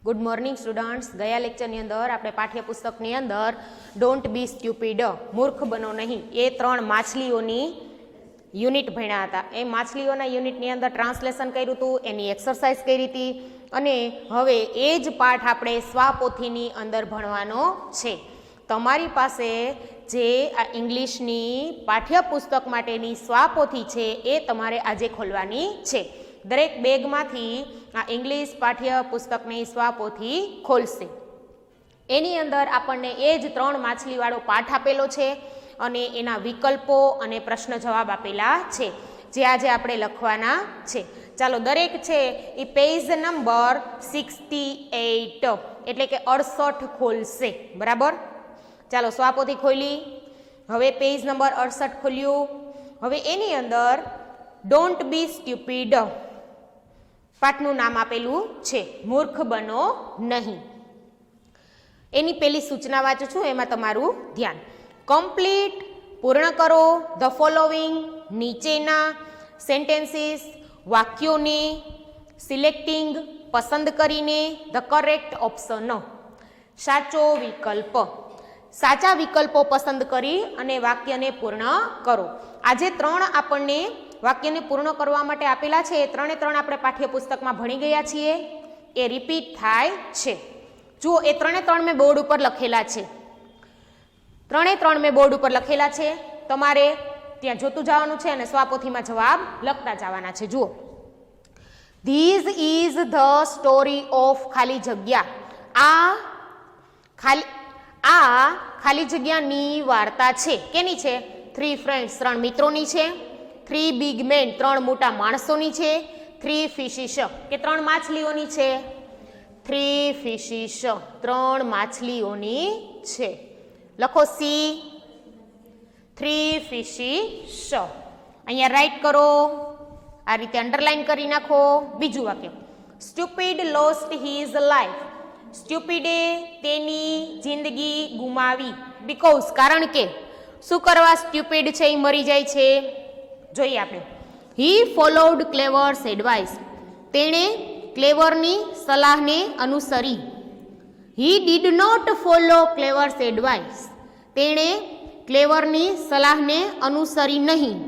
Good morning students. गया लेक्चरनी अंदर આપણે પાઠ્યપુસ્તકની અંદર ડોન્ટ બી સ્ટુપિડ મૂર્ખ બનો નહીં એ ત્રણ માછલીઓની યુનિટ ભણ્યા હતા। એ માછલીઓના યુનિટની અંદર ટ્રાન્સલેશન કર્યું હતું, એની એક્સરસાઇઝ કરી હતી અને હવે એ જ પાઠ આપણે સ્વાપોથીની અંદર ભણવાનો છે। તમારી પાસે જે આ ઇંગ્લિશની પાઠ્યપુસ્તક માટેની સ્વાપોથી છે એ તમારે આજે ખોલવાની છે। દરેક બેગમાંથી આ ઇંગ્લિશ પાઠ્યપુસ્તકની સ્વાપોથી ખોલશે। એની અંદર આપણને એ જ ત્રણ માછલીવાળો પાઠ આપેલો છે અને એના વિકલ્પો અને પ્રશ્ન જવાબ આપેલા છે જે આજે આપણે લખવાના છે। ચાલો દરેક છે એ પેજ નંબર 68 એટલે કે 68 ખોલશે, બરાબર। ચાલો સ્વાપોથી ખોલી, હવે પેજ નંબર 68 ખોલ્યું। હવે એની અંદર ડોન્ટ બી સ્ટુપિડ પાઠનું નામ આપેલું છે, મૂર્ખ બનો નહીં। એની પેલી સૂચના વાંચું છું, એમાં તમારું ધ્યાન। કમ્પ્લીટ પૂર્ણ કરો ધ ફોલોવિંગ નીચેના સેન્ટેન્સીસ વાક્યોને સિલેક્ટિંગ પસંદ કરીને ધ કરેક્ટ ઓપ્શન સાચો વિકલ્પ, સાચા વિકલ્પો પસંદ કરી અને વાક્યને પૂર્ણ કરો। આજે ત્રણ આપણને વાક્યને પૂર્ણ કરવા માટે આપેલા છે, એ ત્રણે ત્રણ આપણે પાઠ્યપુસ્તકમાં ભણી ગયા છીએ, એ રિપીટ થાય છે। જુઓ એ ત્રણે ત્રણ મેં બોર્ડ ઉપર લખેલા છે, ત્રણે ત્રણ મેં બોર્ડ ઉપર લખેલા છે, તમારે ત્યાં જોતું જવાનું છે અને સ્વાપોથીમાં જવાબ લખતા જવાના છે। જુઓ, this is the story of ખાલી જગ્યા, આ ખાલી જગ્યાની વાર્તા છે। કેની છે? થ્રી ફ્રેન્ડ્સ ત્રણ મિત્રોની છે, થ્રી બિગ મેન ત્રણ મોટા માણસોની છે, થ્રી ફિશિસ કે ત્રણ માછલીઓની છે, થ્રી ફિશિસ ત્રણ માછલીઓની છે। લખો સી, થ્રી ફિશિસ, અહીંયા રાઈટ કરો, આ રીતે અંડરલાઈન કરી નાખો। બીજું વાક્ય, સ્ટુપિડ લોસ્ટ હિઝ લાઈફ, સ્ટુપિડે તેની જિંદગી ગુમાવી, બીકોઝ કારણ કે શું કરવા સ્ટુપિડ છે એ મરી જાય છે? જોઈએ આપણે, હી ફોલોડ ક્લેવર્સ એડવાઇસ, તેણે ક્લેવરની સલાહને અનુસરી। He did not follow Clever's advice, તેણે ક્લેવરની સલાહને અનુસરી નહીં।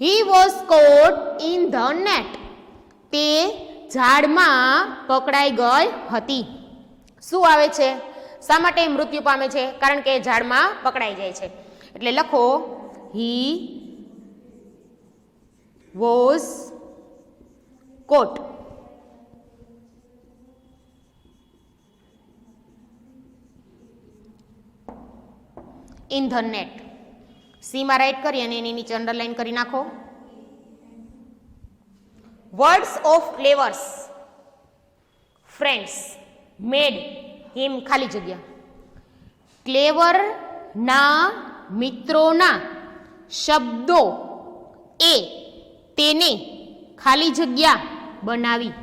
He was caught in the net, તે ઝાડમાં પકડાઈ ગઈ હતી। શું આવે છે? શા માટે મૃત્યુ પામે છે? કારણ કે ઝાડમાં પકડાઈ જાય છે। એટલે લખો he was caught in the net, સીમાં રાઈટ કરી અને એની નીચે અંડરલાઈન કરી નાખો। Words of Clever's friends made him ખાલી જગ્યા, ક્લેવર ના મિત્રોના શબ્દો એ તેને ખાલી જગ્યા બનાવી।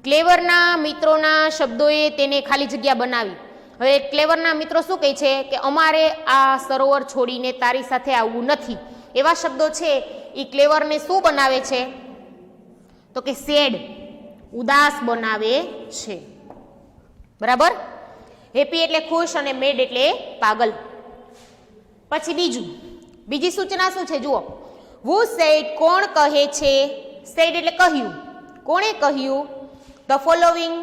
ક્લેવરના મિત્રોના શબ્દોએ તેને ખાલી જગ્યા બનાવી। હવે ક્લેવરના મિત્રો શું કહે છે કે અમારે આ સરોવર છોડીને તારી સાથે આવવું નથી, એવા શબ્દો છે એ ક્લેવરને શું બનાવે છે? તો કે સેડ, ઉદાસ બનાવે છે, બરાબર। હેપી એટલે ખુશ અને મેડ એટલે પાગલ। પછી બીજી સૂચના શું છે? જુઓ, હુ સેડ કોણ કહે છે, સેડ એટલે કહ્યું, કોણે કહ્યું? ધ ફોલોવિંગ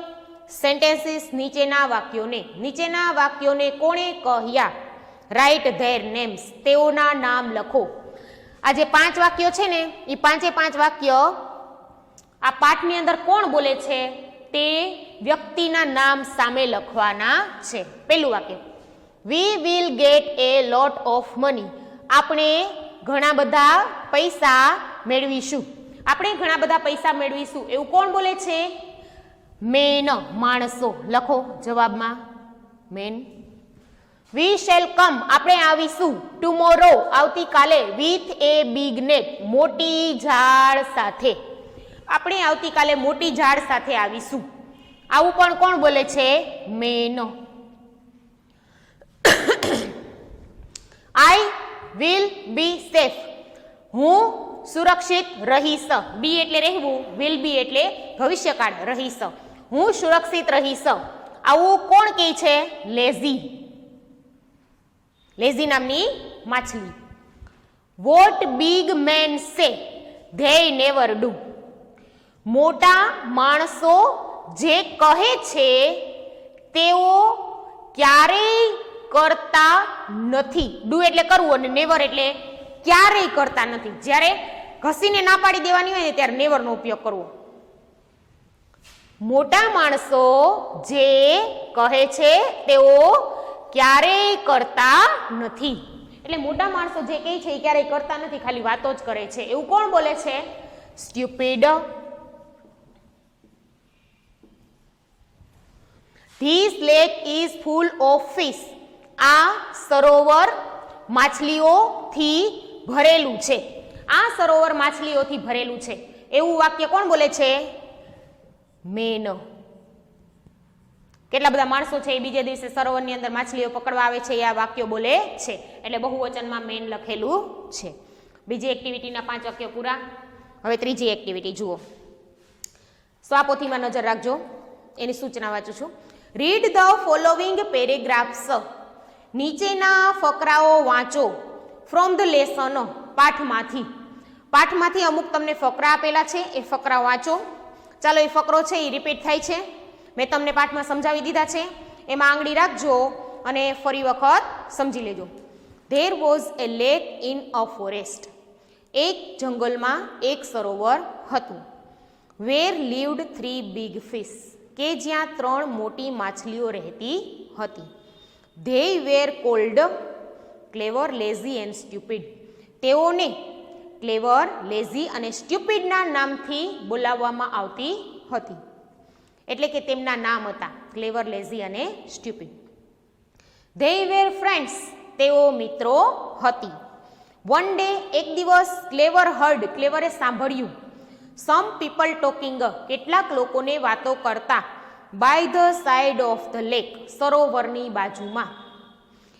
સેન્ટેન્સીસ નીચેના વાક્યોને કોણે કહ્યા? રાઇટ ધેર નેમ્સ, તેઓના નામ લખો। આ જે 5 વાક્યો છે ને એ 5 વાક્ય આ પાઠની અંદર કોણ બોલે છે તે વ્યક્તિના નામ સામે લખવાના છે। પહેલું વાક્ય, we will get A lot of money, આપણે ઘણા બધા પૈસા મેળવીશું, આપણે ઘણા બધા પૈસા મેળવીશું, એવું કોણ બોલે છે? મેન, માણસો। લખો જવાબમાં મેન। વી શેલ કમ, આપણે આવીશું, ટુમોરો આવતીકાલે, વિથ એ બિગ નેટ મોટી ઝાડ સાથે, આપણે આવતીકાલે મોટી ઝાડ સાથે આવીશું, આવું પણ કોણ બોલે છે? Man. I will be safe, હું સુરક્ષિત રહીશ, બી એટલે રહેવું, વિલ બી એટલે ભવિષ્યકાળ રહીશ, હું સુરક્ષિત રહીશ। આવું કોણ કહે છે? લેઝી. લેઝી નામની માછલી. વોટ બિગ મેન સે ધે નેવર ડુ. મોટા માણસો જે કહે છે તેઓ ક્યારેય કરતા નથી. ડુ એટલે કરવું અને નેવર એટલે ક્યારેય કરતા નથી. જ્યારે ઘસીને ના પાડી દેવાની હોય ને ત્યારે નેવર નો ઉપયોગ કરવો. મોટા માણસો જે કહે છે તેઓ ક્યારેય કરતા નથી. એટલે મોટા માણસો જે કહે છે એ ક્યારેય કરતા નથી, ખાલી વાતો જ કરે છે. એવું કોણ બોલે છે? Stupid. This lake is full of fish. આ સરોવર માછલીઓથી ભરેલું છે. આ સરોવર માછલીઓથી ભરેલું છે. એવું વાક્ય કોણ બોલે છે? મેન. કેટલા બધા માણસો છે એ બીજે દિવસે સરોવરની અંદર માછલીઓ પકડવા આવે છે, એ આ વાક્યો બોલે છે. એટલે બહુવચનમાં મેન લખેલું છે. બીજી એક્ટિવિટીના 5 વાક્યો પૂરા. હવે ત્રીજી એક્ટિવિટી જુઓ. સ્વાપોથીમાં નજર રાખજો, એની સૂચના વાંચું છું. Read the following paragraphs. નીચેના ફકરાઓ વાંચો. From the lesson. પાઠમાંથી. પાઠમાંથી અમુક તમને ફકરા આપેલા છે, એ ફકરા વાંચો. ચાલો, એ ફકરો છે એ રિપીટ થાય છે. મેં તમને પાઠમાં સમજાવી દીધા છે, એમાં આંગળી રાખજો અને ફરી વખત સમજી લેજો. There was A lake in a forest. એક જંગલમાં એક સરોવર હતું. વેર લીવડ 3 બિગ ફિશ. કે જ્યાં 3 મોટી માછલીઓ રહેતી હતી. They were called clever, lazy and stupid. તેઓને ક્લેવર, લેઝી અને સ્ટુપિડના નામથી બોલાવવામાં આવતી હતી. એટલે કે તેમના નામ હતા ક્લેવર, લેઝી અને સ્ટુપિડ. They were friends. તેઓ મિત્રો હતી. વન ડે, એક દિવસ, ક્લેવર હર્ડ. ક્લેવરે સાંભળ્યું. Some people talking. કેટલાક લોકોને વાતો કરતા. By the side of the lake. સરોવરની બાજુમાં.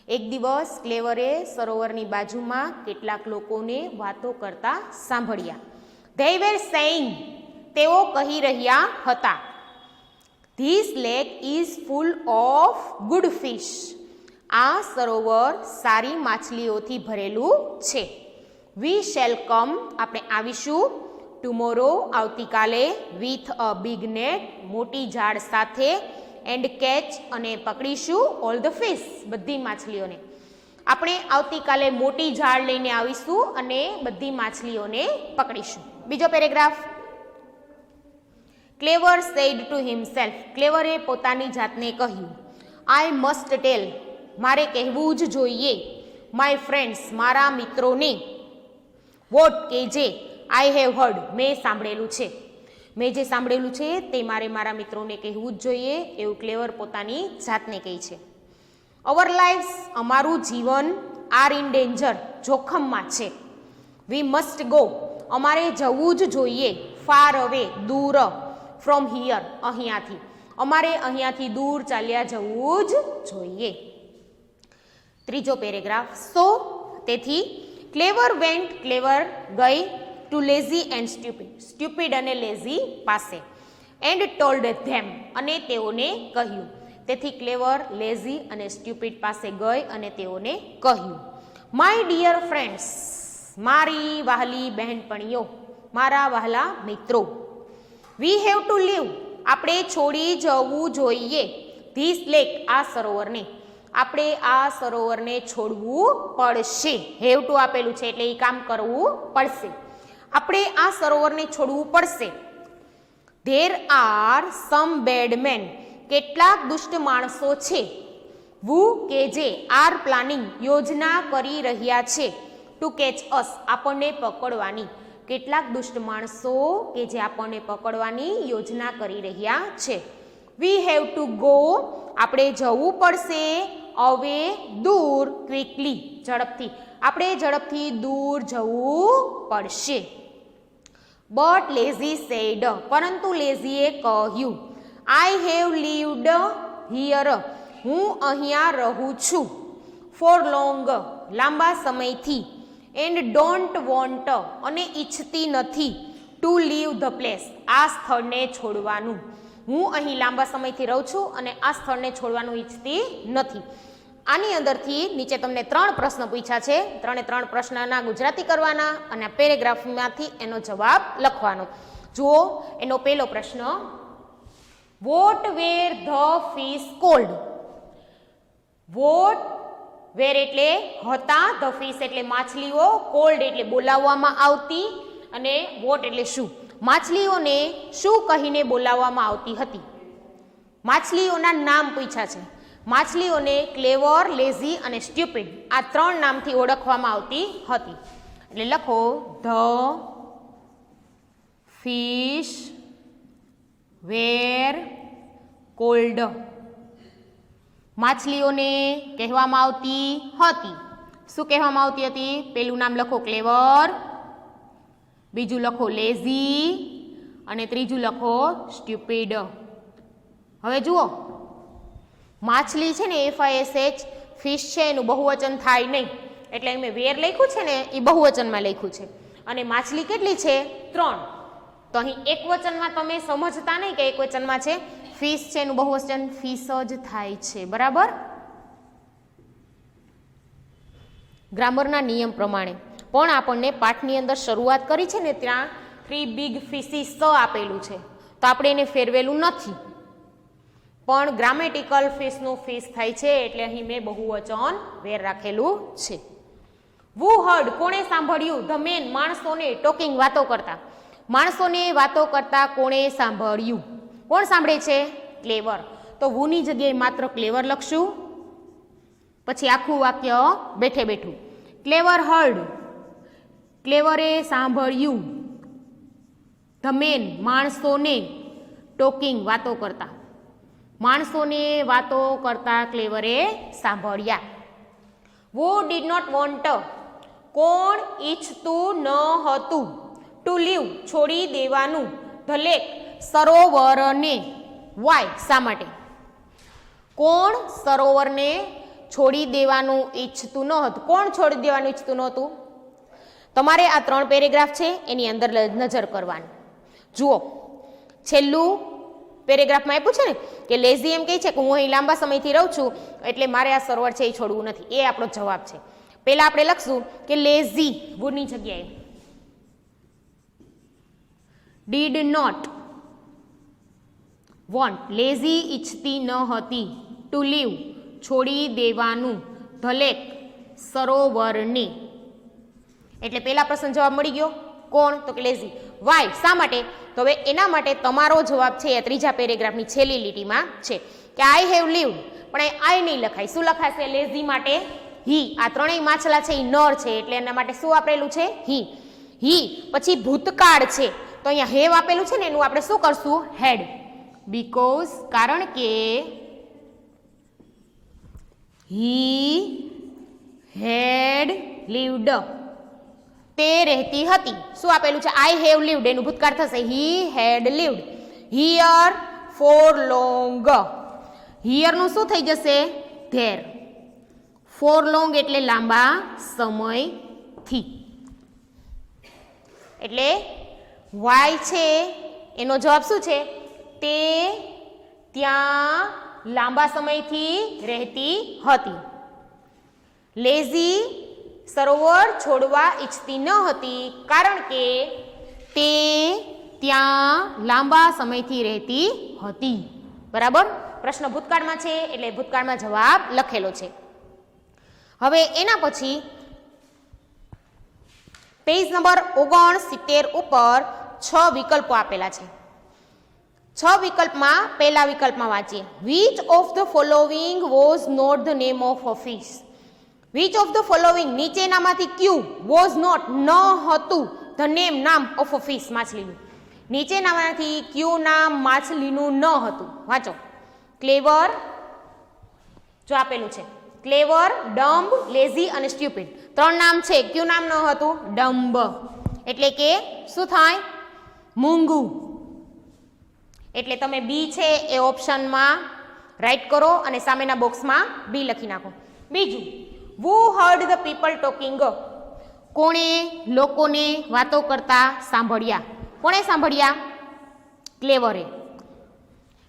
એક દિવસ ક્લેવરે સરોવરની બાજુમાં કેટલાક લોકોને વાતો કરતા સાંભળ્યા. They were saying. તેઓ કહી રહ્યા હતા. This lake is full of good fish. આ સરોવર સારી માછલીઓથી ભરેલું છે. વી શેલ કમ. આપણે આવીશું. ટુમોરો. આવતીકાલે. With a big net. મોટી જાળ સાથે. And catch. અને પકડીશું ઓલ ધ ફિશ. બધી માછલીઓને. આપણે આવતીકાલે મોટી જાળ લઈને આવીશું અને બધી માછલીઓને પકડીશું. બીજો paragraph. Clever said to himself. ક્લેવરે પોતાની જાતને કહ્યું. I must tell. મારે કહેવું જ જોઈએ. My friends. મારા મિત્રોને. વોટ. કે જે. I have heard. મેં સાંભળેલું છે. મેં જે સાંભળેલું છે તે મારે મારા મિત્રોને કહેવું જ જોઈએ, એવું ક્લેવર પોતાની જાતને કહે છે. Our lives. અમારું જીવન. Are in danger. જોખમમાં છે. We must go. અમારે જવું જ જોઈએ. Far away. દૂર. From here. અહીંયાથી. અમારે અહીંયાથી દૂર ચાલ્યા જવું જ જોઈએ. ત્રીજો પેરેગ્રાફ. સો. તેથી. ક્લેવર વેન્ટ. ક્લેવર ગઈ. To lazy and stupid. Stupid અને લેઝી પાસે. And told them. અને તેઓને કહ્યું. તેથી ક્લેવર, લેઝી અને સ્ટુપિડ પાસે ગઈ અને તેઓને કહ્યું. My dear friends. મારી વહાલી બહેનપણીઓ. મારા વહાલા મિત્રો. We have to leave. આપણે છોડી જવું જોઈએ. This lake. આ સરોવરને. આપણે આ સરોવરને છોડવું પડશે. હેવ ટુ આપેલું છે એટલે એ કામ કરવું પડશે. આપણે આ સરોવરને છોડવું પડશે. There are some bad men. કેટલાક દુષ્ટ માણસો છે. વુ. કે જે. Are planning. યોજના કરી રહ્યા છે. To catch us. આપણને પકડવાની. કેટલાક દુષ્ટ માણસો કે જે આપણને પકડવાની યોજના કરી રહ્યા છે. વી હેવ ટુ ગો. આપણે જવું પડશે. અવે. દૂર. ક્વિકલી. ઝડપથી. આપણે ઝડપથી દૂર જવું પડશે. But Lazy said. પરંતુ લેઝીએ કહ્યું. I have lived here. હું અહીંયા રહું છું. For long. લાંબા સમયથી. And don't want. અને ઈચ્છતી નથી. To leave the place. આ સ્થળને છોડવાનું. હું અહીં લાંબા સમયથી રહું છું અને આ સ્થળને છોડવાનું ઈચ્છતી નથી. આની અંદરથી નીચે તમને 3 પ્રશ્ન પૂછ્યા છે. 3 પ્રશ્નના ગુજરાતી કરવાના અને આ પેરેગ્રાફમાંથી એનો જવાબ લખવાનો. જુઓ એનો પહેલો પ્રશ્ન, what were the fish called. What were એટલે હતા, ધ ફિશ એટલે માછલીઓ, કોલ્ડ એટલે બોલાવવામાં આવતી, અને વોટ એટલે શું. માછલીઓને શું કહીને બોલાવવામાં આવતી હતી? માછલીઓના નામ પૂછ્યા છે. માછલીઓને ક્લેવર, લેઝી અને સ્ટ્યુપિડ આ 3 નામથી ઓળખવામાં આવતી હતી. એટલે લખો ધ ફિશ વેર કોલ્ડ. માછલીઓને કહેવામાં આવતી હતી. શું કહેવામાં આવતી હતી? પેલું નામ લખો ક્લેવર, બીજું લખો લેઝી અને ત્રીજું લખો સ્ટ્યુપિડ. હવે જુઓ, માછલી છે ને FISH, ફિશ છે એનું બહુવચન થાય નહીં, એટલે મેં વેર લખ્યું છે ને એ બહુવચનમાં લખ્યું છે. અને માછલી કેટલી છે? 3. તો અહીં એકવચનમાં તમે સમજતા નહીં કે એકવચનમાં છે. ફિશ છે એનું બહુવચન ફિશ જ થાય છે. બરાબર. ગ્રામરના નિયમ પ્રમાણે પણ આપણને પાઠની અંદર શરૂઆત કરી છે ને ત્યાં 3 બિગ ફિશિસ આપેલું છે, તો આપણે એને ફેરવેલું નથી, પણ ગ્રામેટિકલ ફિશનું ફિશ થાય છે એટલે અહીં મેં બહુવચન વેર રાખેલું છે. વુ હર્ડ કોણે સાંભળ્યું? ધ મેન માણસોને, ટોકિંગ વાતો કરતા. માણસોને વાતો કરતા કોણે સાંભળ્યું? કોણ સાંભળે છે? ક્લેવર. તો વુની જગ્યાએ માત્ર ક્લેવર લખશું, પછી આખું વાક્ય બેઠે બેઠું. ક્લેવર હર્ડ, ક્લેવરે સાંભળ્યું. ધ મેન માણસોને, ટોકિંગ વાતો કરતા. માણસોને વાતો કરતા ક્લેવરે સાંભળ્યા. વુ ડીડ નોટ વોન્ટ, કોણ ઈચ્છતું ન હતું? ટુ લીવ છોડી દેવાનું. The lake સરોવરને. વાય શા માટે? કોણ સરોવરને છોડી દેવાનું ઈચ્છતું ન હતું? કોણ છોડી દેવાનું ઈચ્છતું નહોતું? તમારે આ 3 પેરેગ્રાફ છે એની અંદર નજર કરવાની. જુઓ, છેલ્લું પેરેગ્રાફમાં આપ્યું છે ને કે લેઝી એમ કહે છે કે હું અહીં લાંબા સમયથી રહું છું એટલે મારે આ સરોવર છે એ છોડવું નથી. એ આપણો જવાબ છે. પહેલા આપણે લખશું કે લેઝી વુડની જગ્યાએ ડીડ નોટ વોન્ટ, લેઝી ઈચ્છતી ન હતી. ટુ લીવ છોડી દેવાનું. ધ લેક સરોવરને. એટલે પહેલા પ્રશ્ન જવાબ મળી ગયો. કોણ? તો કે લેઝી. વાય શા માટે? તો હવે એના માટે તમારો જવાબ છે એ 3જા પેરેગ્રાફની છેલ્લી લીટીમાં છે કે આઈ હેવ લીવ્ડ, પણ આઈ નહીં લખાય. શું લખાશે? લેઝી માટે હી. આ 3 માછલા છે એ નર છે એટલે એના માટે શું આપેલું છે? હી. હી પછી ભૂતકાળ છે તો અહીંયા હેવ આપેલું છે ને એનું આપણે શું કરશું? હેડ. બીકોઝ કારણ કે હી હેડ લીવ્ડ, તે રહેતી હતી. શું આપેલું છે? આઈ હેવ લીવ્ડ, એનું ભૂતકાળ થશે he had lived. Here for long. હિયરનું શું થઈ જશે? ધેર. ફોર લોંગ એટલે લાંબા સમયથી. એટલે વાય છે એનો જવાબ શું છે? તે ત્યાં લાંબા સમયથી રહેતી હતી. લેઝી સરોવર છોડવા ઈચ્છતી ન હતી કારણ કે તે ત્યાં લાંબા સમયથી રહેતી હતી. બરાબર. પ્રશ્ન ભૂતકાળમાં છે એટલે ભૂતકાળમાં જવાબ લખેલો છે. હવે એના પછી પેજ નંબર 69 ઉપર 6 વિકલ્પો આપેલા છે. 6 વિકલ્પમાં પહેલા વિકલ્પમાં વાંચીએ. Which of the following was not the name of a fish. Which of the following નીચેનામાંથી ક્યુ વોઝ નોટ ન હતું ધ નેમ નામ ઓફ અ ફિશ માછલીનું. નીચેનામાંથી ક્યુ નામ માછલીનું ન હતું. વાંચો. ક્લેવર જો આપેલું છે ક્લેવર, ડમ્બ, લેઝી અને સ્ટ્યુપિડ. 3 નામ છે. ક્યુ નામ ન હતું? ડમ્બ. એટલે કે શું થાય? મૂંગું. એટલે તમે બી છે એ ઓપ્શનમાં રાઈટ કરો અને સામેના બોક્સમાં બી લખી નાખો. બીજું, who heard the people talking? કોણે લોકોને વાતો કરતા સાંભળ્યા? કોણે સાંભળ્યા? ક્લેવરે.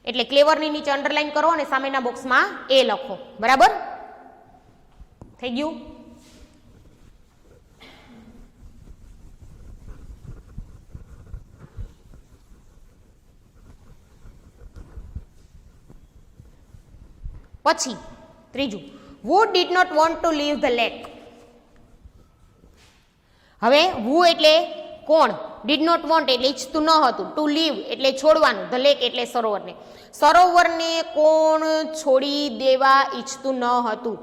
એટલે ક્લેવરની નીચે અંડરલાઈન કરો અને સામેના બોક્સમાં એ લખો. બરાબર થઈ ગયું. પછી ત્રીજું, who did not want to leave the lake. હવે who એટલે કોણ, did not want એટલે ઈચ્છતું ન હતું, to leave એટલે છોડવાનું, the lake એટલે સરોવરને. સરોવરને કોણ છોડી દેવા ઈચ્છતું ન હતું?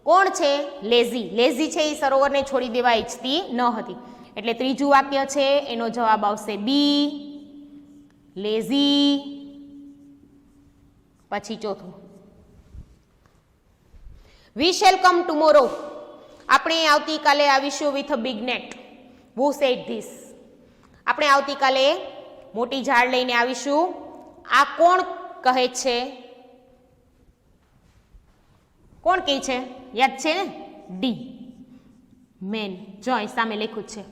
કોણ છે? લેઝી. લેઝી છે એ સરોવરને છોડી દેવા ઈચ્છતી ન હતી. એટલે ત્રીજું વાક્ય છે એનો જવાબ આવશે બી, લેઝી. પછી ચોથું, we shall come tomorrow. આપણે આવતીકાલે આવીશું with a big net. Who said this? આપણે આવતીકાલે મોટી ઝાડ લઈને આવીશું. આ કોણ કહે છે? કોણ કહે છે? યાદ છે ને? D, man. જો અહીં સામે લખ્યું છે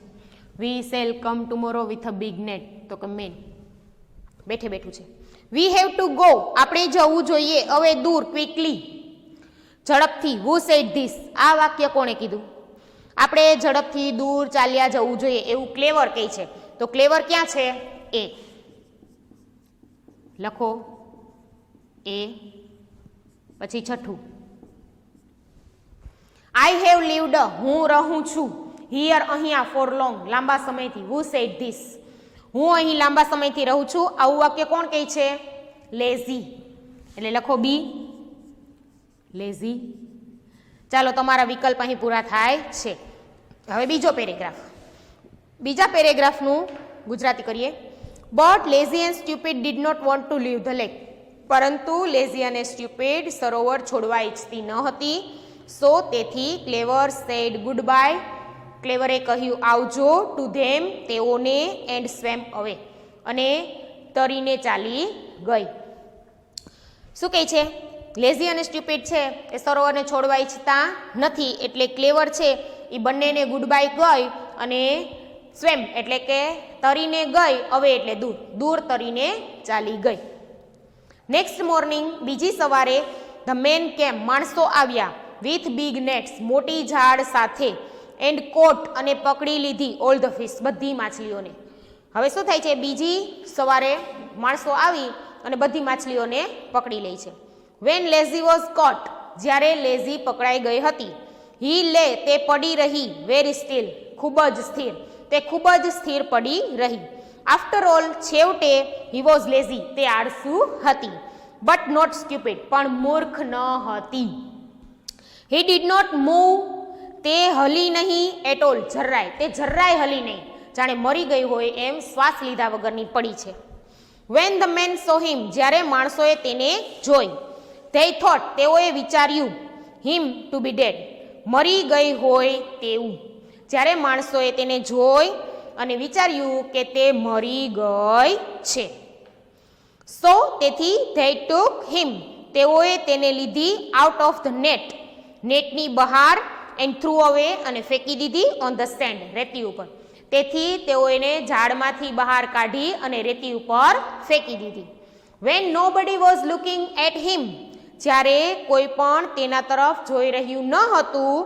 we shall come tomorrow with a big net, તો કે મેન બેઠે બેઠું છે. we have to go. આપણે જવું જોઈએ હવે દૂર, ક્વિકલી, ઝડપથી. who said this? આ વાક્ય કોણે કીધું? આપણે ઝડપથી દૂર ચાલ્યા જવું જોઈએ એવું ક્લેવર કહે છે. તો ક્લેવર ક્યાં છે? એ લખો, એ. પછી છઠ્ઠું, આઈ હેવ લીવડ. હું રહું છું હિયર અહીંયા ફોર લોંગ, લાંબા સમયથી. who said this? હું અહીં લાંબા સમયથી રહું છું. આવું વાક્ય કોણ કહે છે? લેઝી. એટલે લખો બી, લેઝી. ચાલો તમારા વિકલ્પ અહીં પૂરા થાય છે. હવે બીજો પેરેગ્રાફ. બીજા પેરેગ્રાફનું ગુજરાતી કરીએ. But Lazy and Stupid did not want to leave the lake. પરંતુ લેઝી અને સ્ટ્યુપિડ સરોવર છોડવા ઈચ્છતી ન હતી. સો તેથી ક્લેવર સેડ ગુડ બાય. ક્લેવરે કહ્યું આવજો ટુ ધેમ, તેઓને, એન્ડ સ્વેમ અવે, અને તરીને ચાલી ગઈ. શું કહે છે? લેઝી અને સ્ટ્યુપિડ છે એ સરોવરને છોડવા ઈચ્છતા નથી. એટલે ક્લેવર છે એ બંનેને ગુડ બાય ગઈ અને સ્વેમ એટલે કે તરીને ગઈ, હવે એટલે દૂર, દૂર તરીને ચાલી ગઈ. નેક્સ્ટ મોર્નિંગ, બીજી સવારે, ધ મેન કેમ, માણસો આવ્યા, વિથ બિગ નેટ્સ, મોટી ઝાડ સાથે, એન્ડ કોટ અને પકડી લીધી, ઓલ ધ ફિશ, બધી માછલીઓને. હવે શું થાય છે? બીજી સવારે માણસો આવી અને બધી માછલીઓને પકડી લે છે. વેન લેઝી વોઝ કોટ, જ્યારે લેઝી પકડાઈ ગઈ હતી, હી લે, તે પડી રહી, વેરી સ્ટીલ, ખૂબ જ સ્થિર, તે ખૂબ જ સ્થિર પડી રહી. આફ્ટર ઓલ, છેવટે, હી વોઝ લેઝી, તે આળસુ હતી, બટ નોટ સ્ટ્યુપિડ, પણ મૂર્ખ ન હતી. હી ડીડ નોટ મૂવ, તે હલી નહીં, એટ ઓલ, જરાય, તે જરાય હલી નહીં, જાણે મરી ગઈ હોય એમ શ્વાસ લીધા વગરની પડી છે. વેન ધ મેન સો હિમ, જ્યારે માણસોએ તેને જોઈ, they thought, તેઓએ વિચાર્યું, હિમ ટુ બી ડેડ, મરી ગઈ હોય તેવું. જ્યારે માણસોએ તેને જોઈ અને વિચાર્યું કે તે મરી ગઈ છે. સો તેથી they took him, તેઓએ તેને લીધી, આઉટ ઓફ ધ નેટ, નેટની બહાર, એન્ડ થ્રુ અવે, અને ફેંકી દીધી, ઓન ધ સેન્ડ, રેતી ઉપર. તેથી તેઓને ઝાડમાંથી બહાર કાઢી અને રેતી ઉપર ફેંકી દીધી. When nobody was looking at him, જ્યારે કોઈ પણ તેના તરફ જોઈ રહ્યું ન હતું,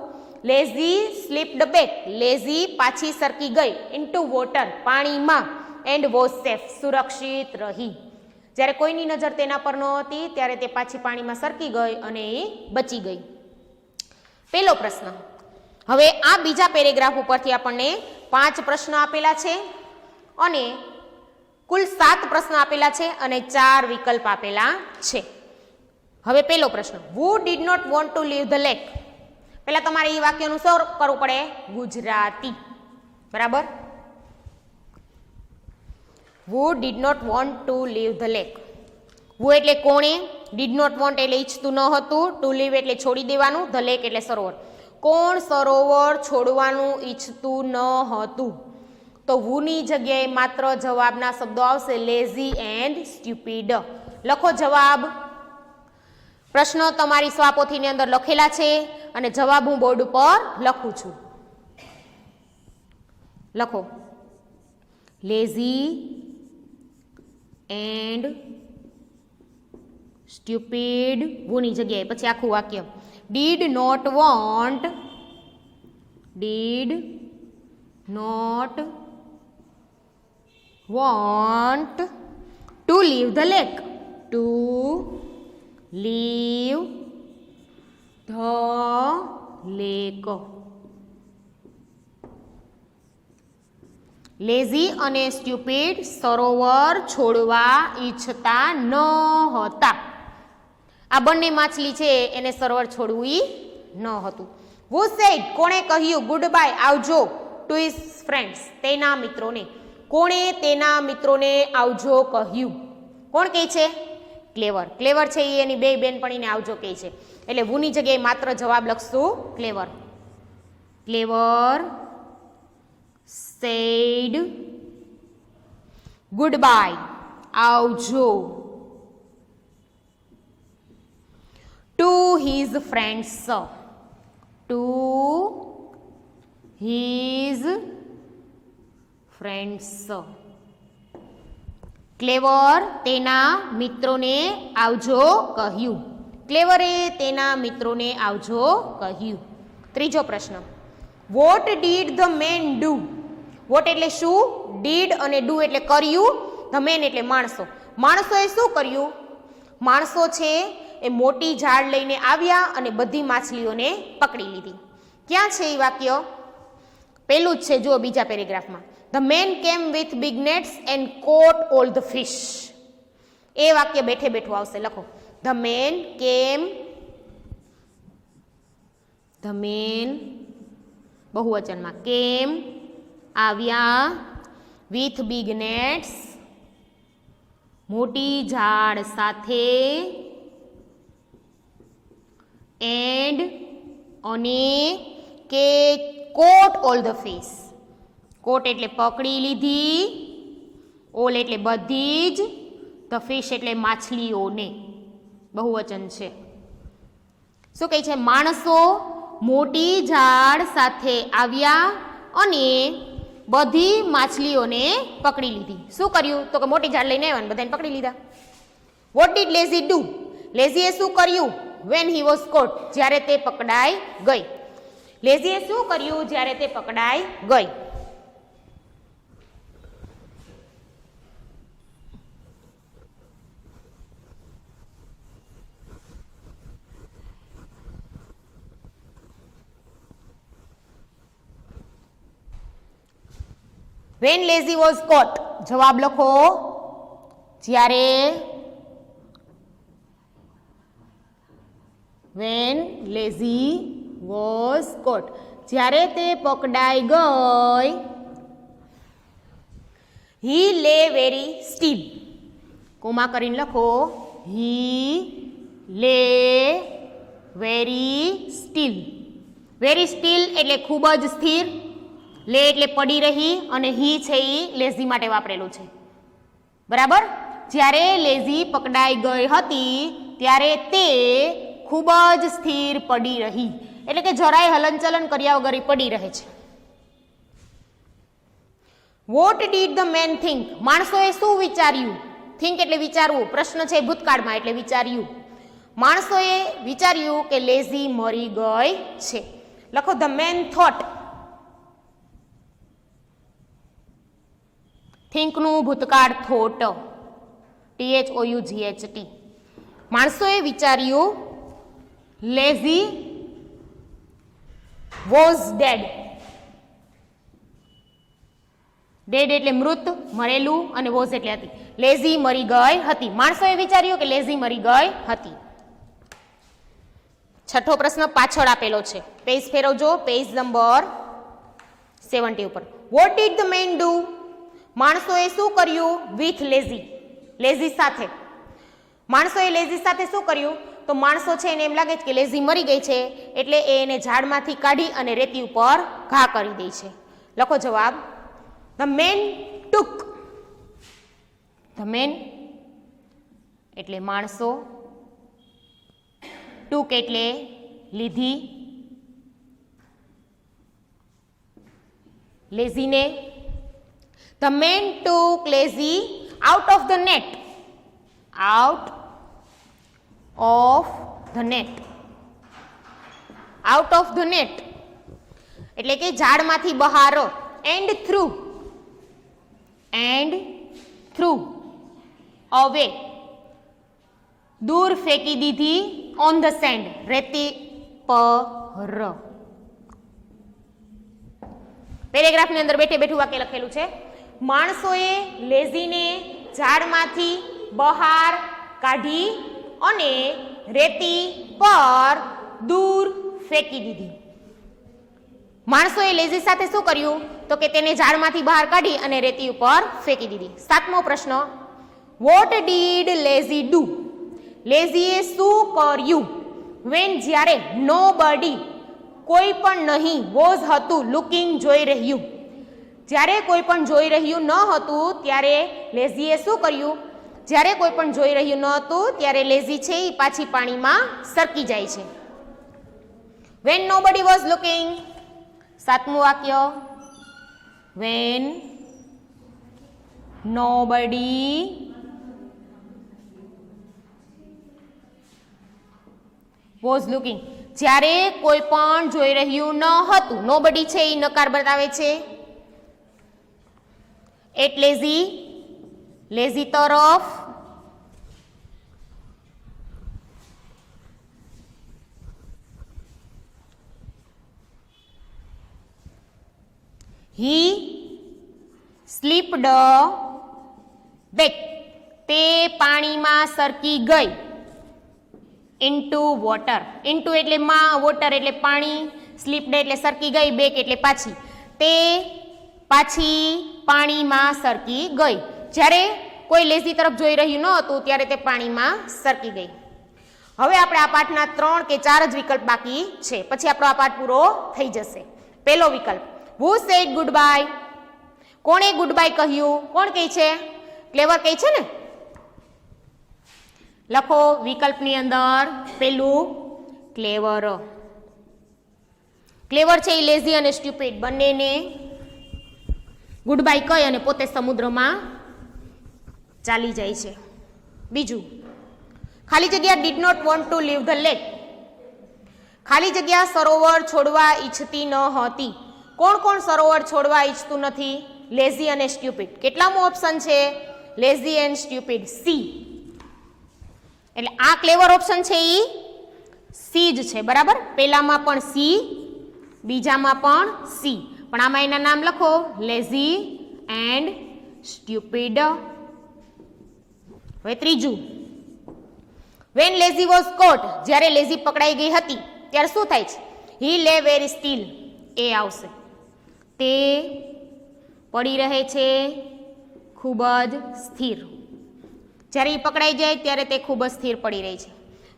લેઝી સ્લીપ્ડ બેક, લેઝી પાછી સરકી ગઈ, ઇન્ટુ વોટર, પાણીમાં, એન્ડ વોઝ સેફ, સુરક્ષિત રહી. જ્યારે કોઈની નજર તેના પર ન હતી ત્યારે તે પાછી પાણીમાં સરકી ગઈ અને એ બચી ગઈ. પહેલો પ્રશ્ન. હવે આ બીજા પેરેગ્રાફ ઉપરથી આપણને 5 પ્રશ્નો આપેલા છે અને કુલ 7 પ્રશ્નો આપેલા છે અને 4 વિકલ્પ આપેલા છે. હવે પહેલો પ્રશ્ન, who did not want to leave the lake? પહેલા તમારે એ વાક્યનું શું કરવું પડે? ગુજરાતી. બરાબર? who did not want to leave the lake. who એટલે કોણે, did not want એટલે ઈચ્છતું ન હતું, to leave એટલે છોડી દેવાનું, the lake એટલે સરોવર. કોણ સરોવર છોડવાનું ઈચ્છતું ન હતું? તો who ની જગ્યાએ માત્ર જવાબના શબ્દો આવશે, લેઝી એન્ડ સ્ટ્યુપિડ. લખો જવાબ. પ્રશ્ન તમારી સ્વાપોથીની અંદર લખેલા છે અને જવાબ હું બોર્ડ ઉપર લખું છું. લખો લેઝી એન્ડ સ્ટ્યુપિડ વુની જગ્યાએ પછી આખું વાક્ય did not want to leave the lake Lazy અને સ્ટ્યુપિડ સરોવર છોડવા ઈચ્છતા ન હતા. આ બંને માછલી છે એને સરોવર છોડવું ન હતું. હુ સેડ કોણે કહ્યું ગુડ બાય આવજો ટુ હિઝ ફ્રેન્ડ્સ તેના મિત્રોને. કોણે તેના મિત્રોને આવજો કહ્યું? કોણ કહે છે? ક્લેવર. ક્લેવર છે એ એની બે બેનપણીને આવજો કહે છે એટલે વુની જગ્યાએ માત્ર જવાબ લખશું ક્લેવર. ક્લેવર said goodbye આવજો to his friends ક્લેવર તેના મિત્રોને આવજો કહ્યું. ક્લેવરે તેના મિત્રોને આવજો કહ્યું. ત્રીજો પ્રશ્ન what did the man do? What એટલે શું, ડીડ અને ડુ એટલે કર્યું, ધ મેન એટલે માણસો. માણસોએ શું કર્યું? માણસો છે એ મોટી ઝાડ લઈને આવ્યા અને બધી માછલીઓને પકડી લીધી. ક્યાં છે એ વાક્ય? પેલું જ છે જુઓ બીજા પેરેગ્રાફમાં. The man came with big nets and caught all the fish. એ વાક્ય બેઠે બેઠું આવશે. લખો ધ મેન બહુવચનમાં કેમ આવ્યા વિથ બિગ નેટ્સ મોટી ઝાડ સાથે એન્ડ અને કે કોટ ઓલ ધ ફિશ. કોટ એટલે પકડી લીધી, ઓલ એટલે બધી જ, ધ ફિશ એટલે માછલીઓને. બહુવચન છે. શું કહે છે? માણસો મોટી ઝાડ સાથે આવ્યા અને બધી માછલીઓને પકડી લીધી. શું કર્યું? તો કે મોટી ઝાડ લઈને આવ્યા અને બધાને પકડી લીધા. What did Lazy do? લેઝીએ શું કર્યું? વેન હી વોઝ કોટ જ્યારે તે પકડાઈ ગઈ. લેઝીએ શું કર્યું જ્યારે તે પકડાઈ ગઈ? When lazy was caught જવાબ લખો જ્યારે when lazy was caught જ્યારે તે પકડાઈ ગઈ he lay very still comma કરીને લખો he lay very still. very still એટલે ખૂબ જ સ્થિર, લે એટલે પડી રહી અને હી છે એ લેઝી માટે વાપરેલું છે. બરાબર? જ્યારે લેઝી પકડાઈ ગઈ હતી ત્યારે તે ખૂબ જ સ્થિર પડી રહી એટલે કે જરાય હલનચલન કર્યા વગર પડી રહે છે. What did the man think? માણસોએ શું વિચાર્યું? થિંક એટલે વિચારવું, પ્રશ્ન છે ભૂતકાળમાં એટલે વિચાર્યું. માણસોએ વિચાર્યું કે લેઝી મરી ગઈ છે. લખો ધ મેન થોટ. થિંકનું ભૂતકાળ થોટ, THOUGHT. માણસોએ વિચાર્યું લેઝી વોઝ ડેડ. ડેડ એટલે મૃત, મરેલું, અને વોઝ એટલે હતી. લેઝી મરી ગઈ હતી. માણસોએ વિચાર્યું કે લેઝી મરી ગઈ હતી. છઠ્ઠો પ્રશ્ન પાછળ આપેલો છે, પેજ ફેરવજો, પેજ નંબર 70 ઉપર. What did the man do? માણસોએ શું કર્યું વિથ લેઝી? લેઝી સાથે. માણસોએ લેઝી સાથે શું કર્યું? તો માણસો છે એને એમ લાગે છે કે લેઝી મરી ગઈ છે એટલે એને ઝાડમાંથી કાઢી અને રેતી ઉપર ઘા કરી દે છે. લખો જવાબ the man took. The man એટલે માણસો, ટુક એટલે લીધી, લેઝીને. The man took lazy out of the net. Out of the net. Out of the net એટલે કે ઝાડમાંથી બહાર. એન્ડ થ્રુ અવે દૂર ફેંકી દીધી. ઓન ધ સેન્ડ રેતી પર. પેરેગ્રાફની અંદર બેઠે બેઠું વાક્ય લખેલું છે. માણસોએ લેઝીને ઝાડમાંથી બહાર કાઢી અને રેતી પર દૂર ફેંકી દીધી. માણસોએ લેઝી સાથે શું કર્યું? તો કે તેને ઝાડમાંથી બહાર કાઢી અને રેતી ઉપર ફેંકી દીધી. 7મો પ્રશ્ન. What did Lazy do? લેઝીએ શું કર્યું? વેન જ્યારે નોબડી કોઈ પણ નહીં વોઝ હતું લુકિંગ જોઈ રહ્યું. જ્યારે કોઈ પણ જોઈ રહ્યું ન હતું ત્યારે લેઝીએ શું કર્યું? જ્યારે કોઈ પણ જોઈ રહ્યું ન હતું ત્યારે લેઝી છે એ પાછી પાણીમાં સરકી જાય છે. When nobody was looking. 7મું વાક્ય. વેન નોબડી વોઝ લુકિંગ જ્યારે કોઈ પણ જોઈ રહ્યું ન હતું. નોબડી છે એ નકાર બતાવે છે. એટ લેઝી લેઝી તરફ હી સ્લીપ્ડ બેક તે પાણીમાં સરકી ગઈ. Into water. ઇન્ટુ એટલે માં, વોટર એટલે પાણી, સ્લીપ્ડ એટલે સરકી ગઈ, બેક એટલે પાછી. તે પાછી પાણીમાં સરકી ગઈ. જ્યારે કોઈ લેઝી તરફ જોઈ રહ્યું ન હતું ત્યારે તે પાણીમાં સરકી ગઈ. હવે આપણે આ પાઠના 3 કે 4 જ વિકલ્પ બાકી છે, પછી આપણો આ પાઠ પૂરો થઈ જશે. પહેલો વિકલ્પ. Who said good bye? કોણે ગુડ બાય કહ્યું? કોણ કહે છે? ક્લેવર કહે છે ને. લખો વિકલ્પની અંદર પેલું ક્લેવર. ક્લેવર છે એ લેઝી અને સ્ટુપિડ બંનેને ગુડ બાય કહી અને પોતે સમુદ્રમાં ચાલી જાય છે. બીજું, ખાલી જગ્યા did not want to leave the lake. ખાલી જગ્યા સરોવર છોડવા ઈચ્છતી ન હતી. કોણ કોણ સરોવર છોડવા ઈચ્છતું નથી? લેઝી અને સ્ટુપિડ. કેટલામો ઓપ્શન છે? Lazy and stupid, C. એટલે આ ક્લેવર ઓપ્શન છે એ સી જ છે, બરાબર. પહેલામાં પણ સી, બીજામાં પણ સી, પણ આમાં એના નામ લખો લેઝી એન્ડ સ્ટુપિડ. હવે ત્રીજું. વેન લેઝી વોઝ કોટ. જ્યારે લેઝી પકડાઈ ગઈ હતી ત્યારે શું થાય છે? હી લે વેરી સ્ટીલ. એ આવશે. તે પડી રહે છે ખૂબ જ સ્થિર. જ્યારે એ પકડાઈ જાય ત્યારે તે ખૂબ જ સ્થિર પડી રહી છે.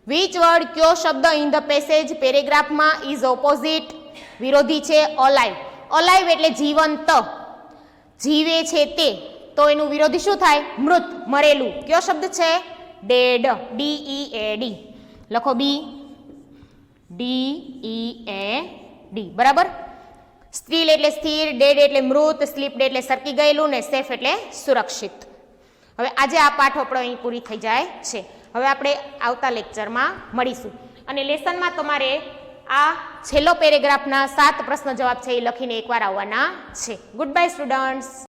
વિચ વર્ડ, કયો શબ્દ ઇન ધ પેસેજ પેરેગ્રાફમાં ઇઝ ઓપોઝિટ વિરોધી છે? અલાઇવ. અલાઇવ એટલે જીવંત, જીવે છે તે, તો એનું વિરોધી શું થાય? મૃત, મરેલું. કયો શબ્દ છે? Dead, DEAD. લખો બી, DEAD, બરાબર. સ્ટીલ એટલે સ્થિર, ડેડ એટલે મૃત, સ્લીપ્ડ એટલે સરકી ગયેલું, ને સેફ એટલે સુરક્ષિત. હવે આજે આ પાઠ આપણો અહીં પૂરી થઈ જાય છે. હવે આપણે આવતા લેક્ચરમાં મળીશું અને લેસનમાં તમારે આ છેલ્લો પેરેગ્રાફના 7 પ્રશ્ન જવાબ છે એ લખીને એકવાર આવવાના છે. Good bye students.